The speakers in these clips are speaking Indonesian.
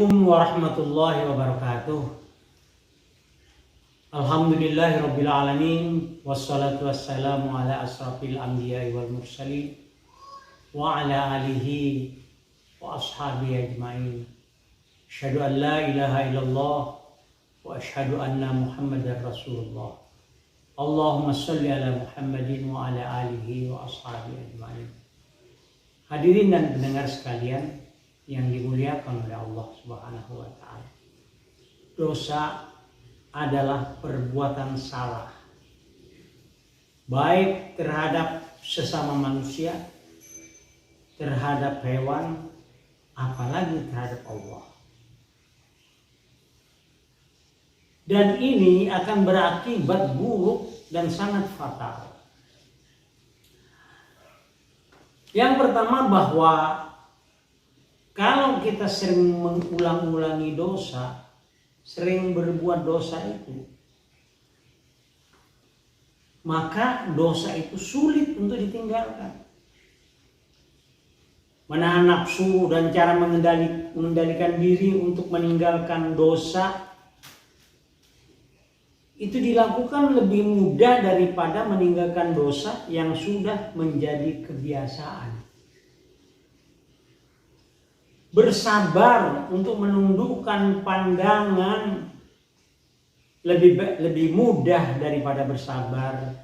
Assalamualaikum warahmatullahi wabarakatuh. Alhamdulillahirabbil alamin wassalatu wassalamu ala asrafil anbiya'i wal mursalin wa ala alihi wa ashabihi ajmain. Asyhadu an la ilaha illallah wa asyhadu anna Muhammadar Rasulullah. Allahumma shalli ala Muhammadin wa ala alihi wa ashabihi ajmain. Hadirin dan pendengar sekalian yang dimuliakan oleh Allah Subhanahu wa taala. Dosa adalah perbuatan salah, baik terhadap sesama manusia, terhadap hewan, apalagi terhadap Allah. Dan ini akan berakibat buruk dan sangat fatal. Yang pertama, bahwa kalau kita sering mengulang-ulangi dosa, sering berbuat dosa itu, maka dosa itu sulit untuk ditinggalkan. Menahan nafsu dan cara mengendalikan diri untuk meninggalkan dosa itu dilakukan lebih mudah daripada meninggalkan dosa yang sudah menjadi kebiasaan. Bersabar untuk menundukkan pandangan lebih mudah daripada bersabar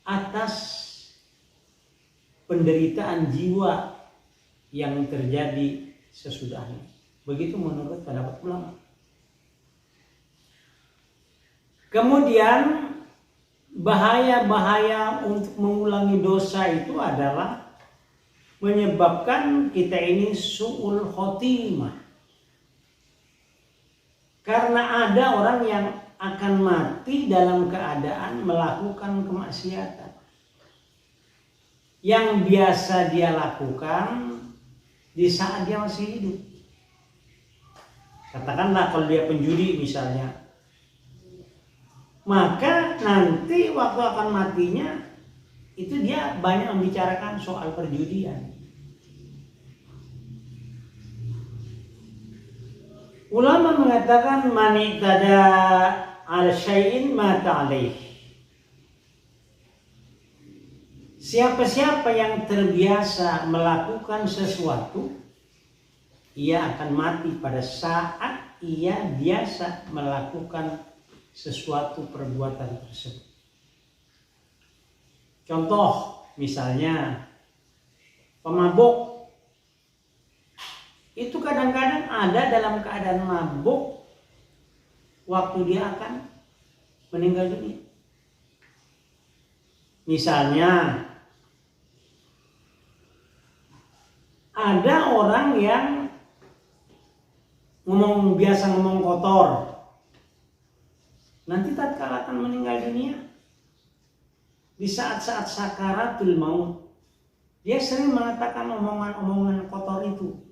atas penderitaan jiwa yang terjadi sesudahnya. Begitu menurut pendapat ulama. Kemudian bahaya-bahaya untuk mengulangi dosa itu adalah menyebabkan kita ini su'ul khotimah. Karena ada orang yang akan mati dalam keadaan melakukan kemaksiatan yang biasa dia lakukan di saat dia masih hidup. Katakanlah kalau dia penjudi misalnya, maka nanti waktu akan matinya itu dia banyak membicarakan soal perjudian. Ulama mengatakan man i'tada al syai'in mata alaih. Siapa-siapa yang terbiasa melakukan sesuatu, ia akan mati pada saat ia biasa melakukan sesuatu perbuatan tersebut. Contoh misalnya pemabuk, itu kadang-kadang ada dalam keadaan mabuk waktu dia akan meninggal dunia. Misalnya ada orang yang biasa ngomong kotor, nanti tatkala akan meninggal dunia, di saat-saat sakaratul maut, dia sering mengatakan omongan-omongan kotor itu.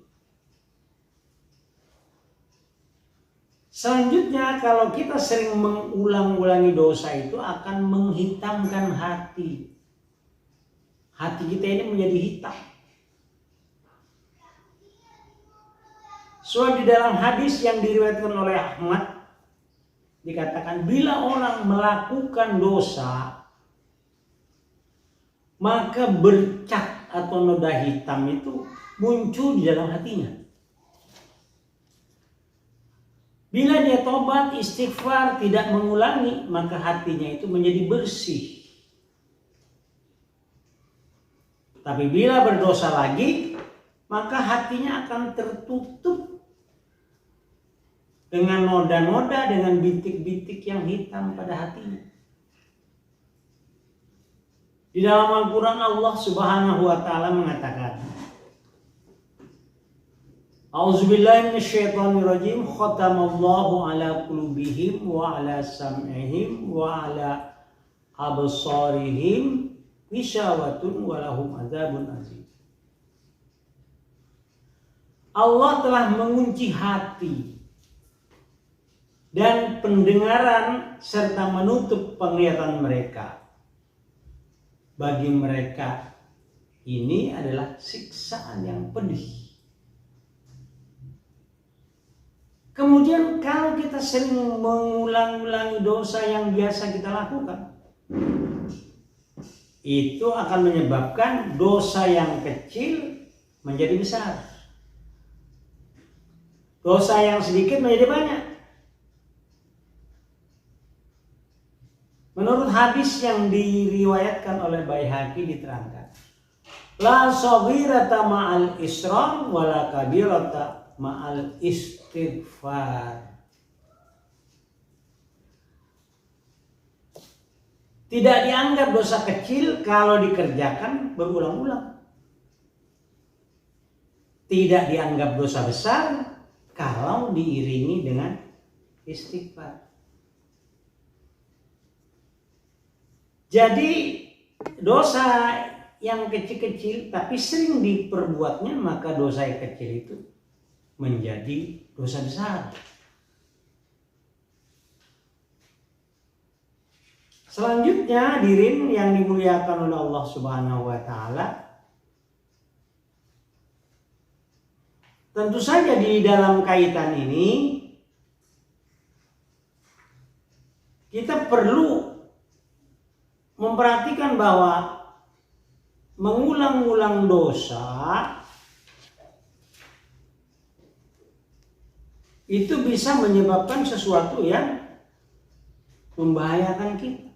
Selanjutnya, kalau kita sering mengulang-ulangi dosa itu akan menghitamkan hati. Hati kita ini menjadi hitam. So di dalam hadis yang diriwayatkan oleh Ahmad dikatakan, bila orang melakukan dosa, maka bercak atau noda hitam itu muncul di dalam hatinya. Bila dia tobat, istighfar, tidak mengulangi, maka hatinya itu menjadi bersih. Tapi bila berdosa lagi, maka hatinya akan tertutup dengan noda-noda, dengan bintik-bintik yang hitam pada hatinya. Di dalam Al-Quran Allah Subhanahu wa taala mengatakan, A'udzubillahi minasyaitonirrajim, khatamallahu ala qulubihim wa ala sam'ihim wa ala absarihim ghishawatun wa lahum adzabun azim. Allah telah mengunci hati dan pendengaran serta menutup penglihatan mereka. Bagi mereka ini adalah siksaan yang pedih. Kemudian kalau kita sering mengulang-ulangi dosa yang biasa kita lakukan, itu akan menyebabkan dosa yang kecil menjadi besar. Dosa yang sedikit menjadi banyak. Menurut hadis yang diriwayatkan oleh Baihaqi diterangkan, la shaghirata ma'al israr wala kabirata ma'al istighfar. Tidak dianggap dosa kecil kalau dikerjakan berulang-ulang. Tidak dianggap dosa besar kalau diiringi dengan istighfar. Jadi dosa yang kecil-kecil tapi sering diperbuatnya, maka dosa yang kecil itu menjadi dosa besar. Selanjutnya hadirin yang dimuliakan oleh Allah Subhanahu wa taala, tentu saja di dalam kaitan ini kita perlu memperhatikan bahwa mengulang-ulang dosa itu bisa menyebabkan sesuatu yang membahayakan kita.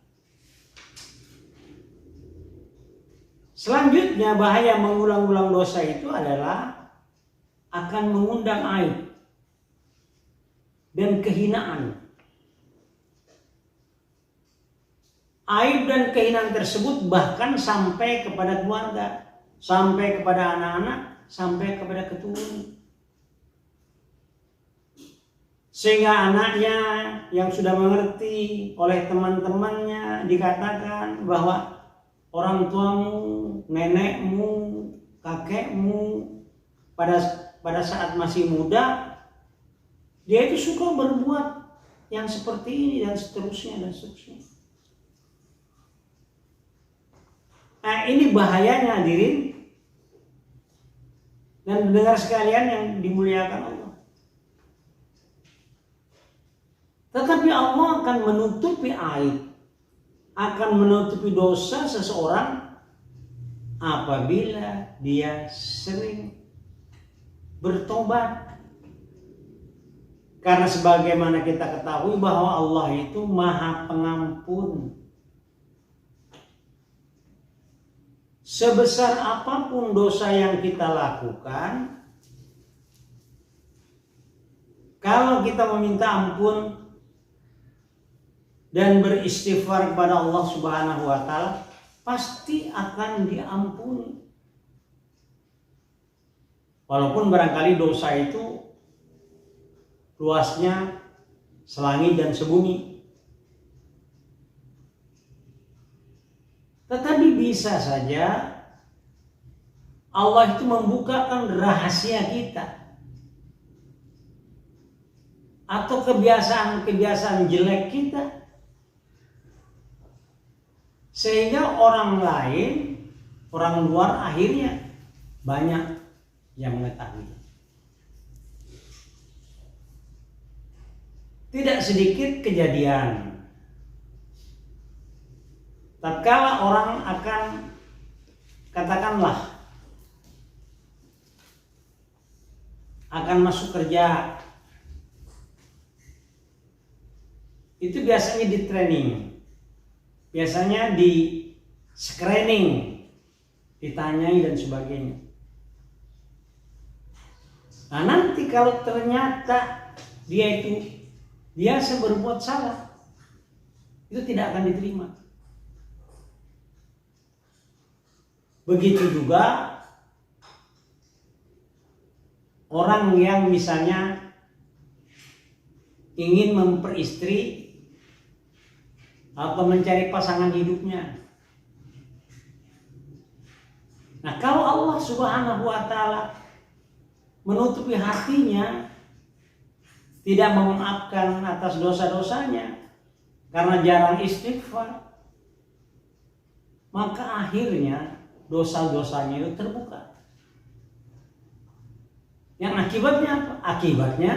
Selanjutnya bahaya mengulang-ulang dosa itu adalah akan mengundang aib dan kehinaan. Aib dan kehinaan tersebut bahkan sampai kepada keluarga, sampai kepada anak-anak, sampai kepada keturunan. Sehingga anaknya yang sudah mengerti oleh teman-temannya dikatakan bahwa orang tuamu, nenekmu, kakekmu pada saat masih muda dia itu suka berbuat yang seperti ini dan seterusnya dan seterusnya. Nah, ini bahayanya hadirin dan pendengar sekalian yang dimuliakan Allah. Tetapi Allah akan menutupi aib, akan menutupi dosa seseorang apabila dia sering bertobat. Karena sebagaimana kita ketahui bahwa Allah itu Maha Pengampun. Sebesar apapun dosa yang kita lakukan, kalau kita meminta ampun dan beristighfar kepada Allah Subhanahu wa taala, pasti akan diampuni. Walaupun barangkali dosa itu luasnya selangit dan sebumi. Tetapi bisa saja Allah itu membukakan rahasia kita atau kebiasaan-kebiasaan jelek kita, sehingga orang lain, orang luar akhirnya banyak yang mengetahui. Tidak sedikit kejadian tatkala orang akan, katakanlah, akan masuk kerja, itu biasanya di training, biasanya di screening, ditanyai dan sebagainya. Nah, nanti kalau ternyata dia itu biasa berbuat salah, itu tidak akan diterima. Begitu juga orang yang misalnya ingin memperistri atau mencari pasangan hidupnya. Nah, kalau Allah Subhanahu wa taala menutupi hatinya, tidak memaafkan atas dosa-dosanya karena jarang istighfar, maka akhirnya dosa-dosanya itu terbuka. Yang akibatnya apa? Akibatnya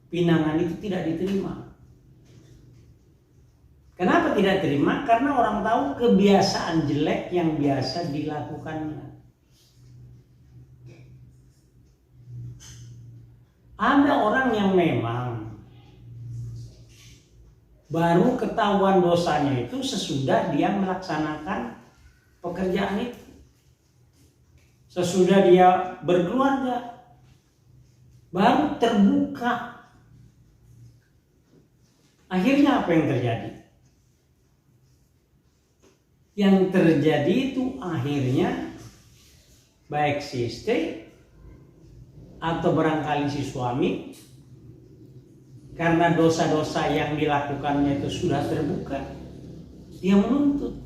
pinangan itu tidak diterima. Kenapa tidak terima? Karena orang tahu kebiasaan jelek yang biasa dilakukannya. Ada orang yang memang baru ketahuan dosanya itu sesudah dia melaksanakan pekerjaan itu. Sesudah dia berkeluarga, baru terbuka. Akhirnya apa yang terjadi? Yang terjadi itu akhirnya baik si istri atau barangkali si suami, karena dosa-dosa yang dilakukannya itu sudah terbuka, dia menuntut,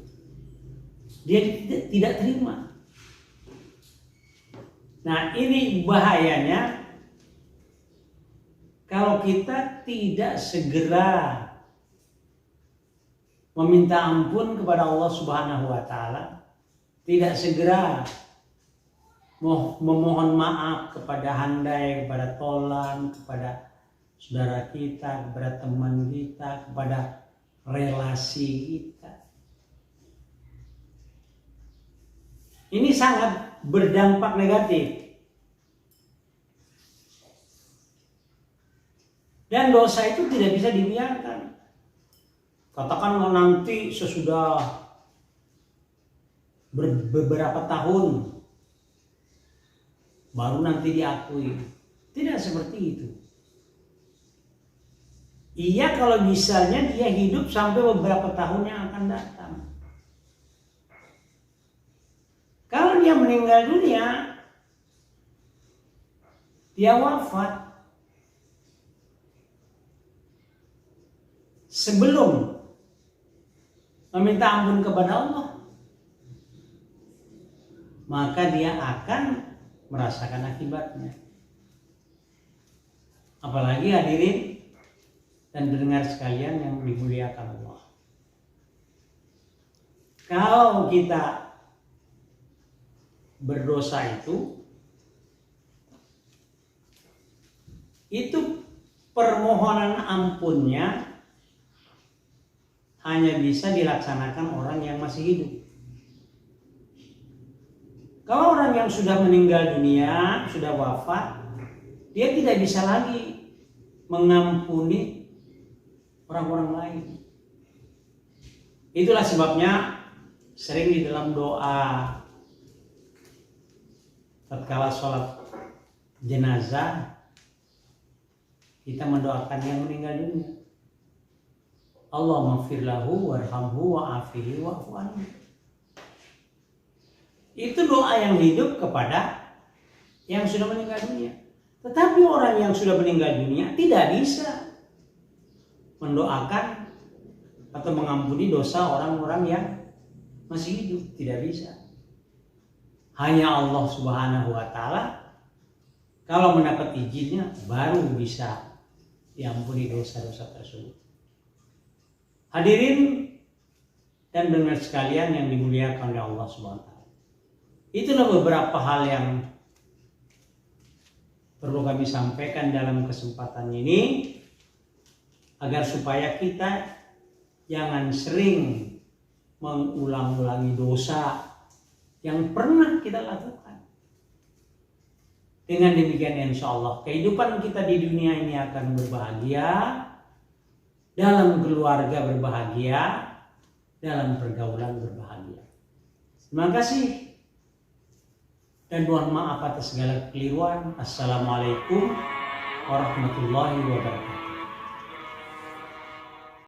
dia tidak terima. Nah, ini bahayanya kalau kita tidak segera meminta ampun kepada Allah Subhanahu wa taala, tidak segera memohon maaf kepada handai, kepada tolan, kepada saudara kita, kepada teman kita, kepada relasi kita. Ini sangat berdampak negatif. Dan dosa itu tidak bisa dibiarkan. Katakan nanti sesudah beberapa tahun baru nanti diakui. Tidak seperti itu. Iya, kalau misalnya dia hidup sampai beberapa tahun yang akan datang. Kalau dia meninggal dunia, dia wafat sebelum meminta ampun kepada Allah, maka dia akan merasakan akibatnya. Apalagi hadirin dan pendengar sekalian yang dimuliakan Allah. Kalau kita berdosa itu permohonan ampunnya hanya bisa dilaksanakan orang yang masih hidup. Kalau orang yang sudah meninggal dunia, sudah wafat, dia tidak bisa lagi mengampuni orang-orang lain. Itulah sebabnya sering di dalam doa tatkala sholat jenazah kita mendoakan yang meninggal dunia. Allahumma ighfir lahu warhamhu wa'afihi wa'fu anhu. Itu doa yang hidup kepada yang sudah meninggal dunia. Tetapi orang yang sudah meninggal dunia tidak bisa mendoakan atau mengampuni dosa orang-orang yang masih hidup, tidak bisa. Hanya Allah Subhanahu wa taala kalau mendapat izinnya baru bisa diampuni dosa-dosa tersebut. Hadirin dan pendengar sekalian yang dimuliakan oleh Allah Subhanahu wa taala. Itulah beberapa hal yang perlu kami sampaikan dalam kesempatan ini agar supaya kita jangan sering mengulang-ulangi dosa yang pernah kita lakukan. Dengan demikian insya Allah kehidupan kita di dunia ini akan berbahagia, dalam keluarga berbahagia, dalam pergaulan berbahagia. Terima kasih dan mohon maaf atas segala kekeliruan. Assalamualaikum warahmatullahi wabarakatuh.